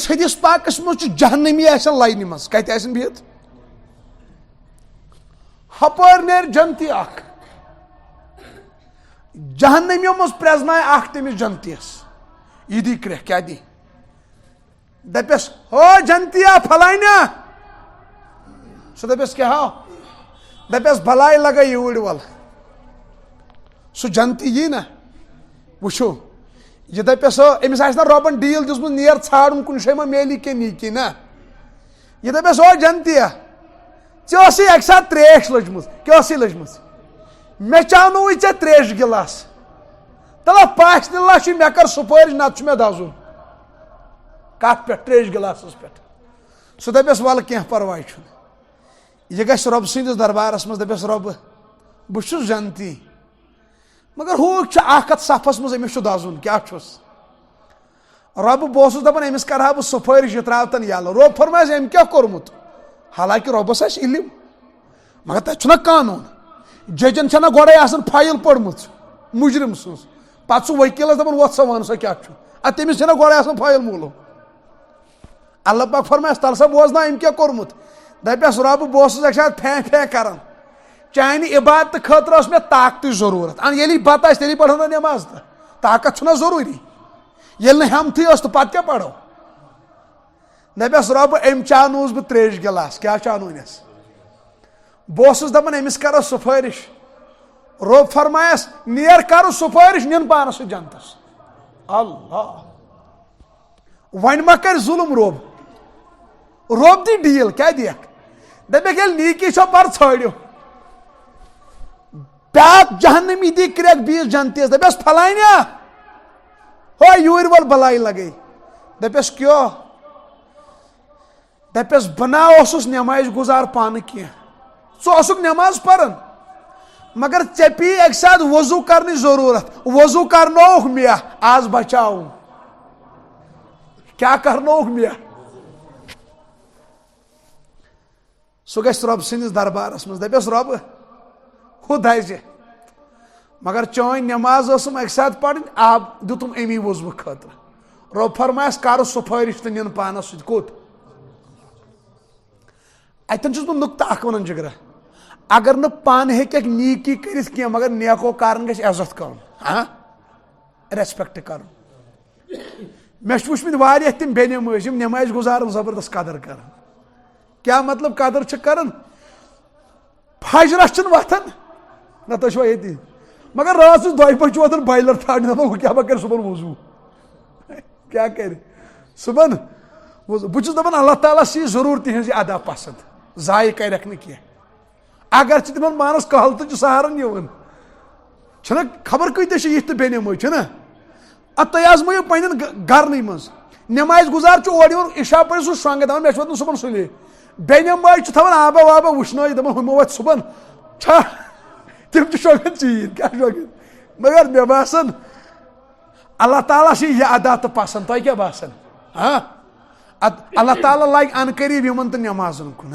أکِس حدیث پاکس منٛز چھُ جہنمی آسان لاینہِ منٛز کتہِ آسن بِہِتھ ہپٲرۍ نیرِ جنتی اکھ جہنمیو منٛز پرٛزنایہِ اکھ تٔمِس جنتیس یہِ دی کرٛٮ۪کھ کیٛاہ دی دپٮ۪س ہو جنتیا فلانیا سُہ دپٮ۪س کیٛاہ ہو دپٮ۪س بلاے لگے یوٗرۍ وَل سُہ جنتی یی نا وٕچھو یہِ دپٮ۪س ہو أمِس آسہِ نا رۄبن ڈیٖل دِژمٕژ نیر ژھانڈُن کُنہِ جایہِ ما میلی کینٛہہ نیٖکی نا یہِ دپٮ۪س ہو جنتیا ژےٚ ٲسٕے اکہِ ساتہٕ تریش لٔجمٕژ کیٛاہ ٲسٕے لٔجمٕژ مےٚ چاونووُے ژےٚ تریشہِ گِلاس تلہ پاسہِ للہ چھُ مےٚ کر سُپٲرِش نتہٕ چھُ مےٚ دزُن کتھ پٮ۪ٹھ تریش گِلاسس پٮ۪ٹھ سُہ دپٮ۪س ولہٕ کینٛہہ پرواے چھُنہٕ یہِ گژھِ رۄبہٕ سٕنٛدِس دربارس منٛز دپٮ۪س رۄبہٕ بہٕ چھُس جنتی مگر ہوٗکھ چھُ اکھ اتھ صفس منٛز أمِس چھُ دزُن کیٛاہ چھُس رۄبہٕ بہٕ اوسُس دپان أمِس کرہا بہٕ سُفٲرِش یہِ تراوتن یلہٕ رۄب فرمایس أمۍ کیٛاہ کوٚرمُت حالانکہِ رۄبس آسہِ علم مگر تتہِ چھُنہ قانوٗن ججن چھنہ گۄڈے آسان فایل پٔرمٕژ مُجرم سٕنٛز پتہٕ سُہ ؤکیٖلس دپان وۄتھ سا ون سا کیٛاہ چھُ ادٕ تٔمِس چھنہ گۄڈے آسان فایل معلوٗم اللہ پاک فرمایس تل سا بوزنا أمۍ کیٛاہ کوٚرمُت دپٮ۪س رۄبہٕ بہٕ اوسُس اکہِ ساتہٕ پھے پھے کران چانہِ عبادتہٕ خٲطرٕ ٲس مےٚ طاقتٕچ ضروٗرت ییٚلہِ بتہٕ آسہِ تیٚلی پرہو نا نٮ۪ماز تہٕ طاقت چھُنہ ضروٗری ییٚلہِ نہٕ ہٮ۪متھٕے ٲس تہٕ پتہٕ کیٛاہ پرو دپٮ۪س رۄبہٕ أمۍ چاونووُس بہٕ تریش گِلاس کیٛاہ چاونوونس بہٕ اوسُس دپان أمِس کرو سُفٲرِش رۄب فرمایس نیر کرٕ سُفٲرِش نِن پانس سۭتۍ جنتس اللہ وۄنۍ ما کرِ ظُلم رۄب دی ڈیٖل کیٛاہ دِیکھ دپیکھ ییٚلہِ نیٖکی چھو پر ژھٲنڈِو بیاکھ جہنمی دی کرٛٮ۪کھ بیٚیِس جنتیس دپٮ۪س فلانیا ہو یوٗرۍ وول بلاے لگے دپٮ۪س کیٛاہ دپٮ۪س بہٕ نا اوسُس نٮ۪مازِ گُزار پانہٕ کینٛہہ ژٕ اوسُکھ نٮ۪ماز پران مگر ژےٚ پی اکہِ ساتہٕ وضوٗ کرنٕچ ضروٗرت وضوٗ کرنووُکھ مےٚ آز بچاوُم کیٛاہ کرنووُکھ مےٚ سُہ گژھِ رۄبہٕ سٕنٛدِس دربارس منٛز دپٮ۪س رۄبہٕ ہُہ دزِ مگر چٲنۍ نٮ۪ماز ٲسٕم اکہِ ساتہٕ پرٕنۍ آب دِتُم امی وضوٗ خٲطرٕ رۄب فرمایس کرٕ سُفٲرِش تہٕ نِن پانس سۭتۍ کوٚت اتٮ۪ن چھُس بہٕ نُقطہٕ اکھ ونان جگرا اگر نہٕ پانہٕ ہیٚککھ نیٖکی کٔرِتھ کینٛہہ مگر نیکو کارن گژھِ عزت کرُن ریسپیکٹ کرُن مےٚ چھِ وٕچھمٕتۍ واریاہ تِم بےٚنٮ۪مٲزۍ یِم نٮ۪مازِ گُزارن زبردست قدر کران کیٛاہ مطلب قدر چھِ کران فجرس چھِنہٕ وۄتھان نہ تُہۍ چھِوا ییٚتی مگر راتس 2 بجہِ چھُ وۄتھان بایلر ژھانڈنہِ دپان ہُہ کیٛاہ ما کرِ صُبحن وضوٗ کیٛاہ کرِ صُبحن بہٕ چھُس دپان اللہ تعالیٰ چھِ ضروٗر تِہنٛز یہِ ادا پسنٛد ضایہِ کرٮ۪کھ نہٕ کینٛہہ اگر چھِ تِمن پانس قحلتہٕ چھُ سہارن یِوان چھُنہ خبر کۭتیاہ چھِ یِتھ تہٕ بےٚنٮ۪مٲزۍ چھُنہ ادٕ تُہۍ آزمٲیِو پنٕنٮ۪ن گرنٕے منٛز نٮ۪مازِ گُزار چھُ اورٕ یِوان عشا پٔرِتھ سُہ شۄنٛگہِ دپان مےٚ چھُ ووتمُت صُبحن سُلے بےٚنٮ۪مٲزۍ چھِ تھاوان آبا وابا وٕشنٲیِتھ دپان ہُمو وۄتھِ صُبحن چھا تِم چھِ شۄنٛگان ژیٖرۍ کیٛاہ شۄنٛگان مگر مےٚ باسان اللہ تعالیٰ چھِ یہِ ادا تہٕ پسنٛد تۄہہِ کیٛاہ باسان ادٕ اللہ تعالیٰ لاگہِ ان قریٖب یِمن تہٕ نٮ۪مازن کُن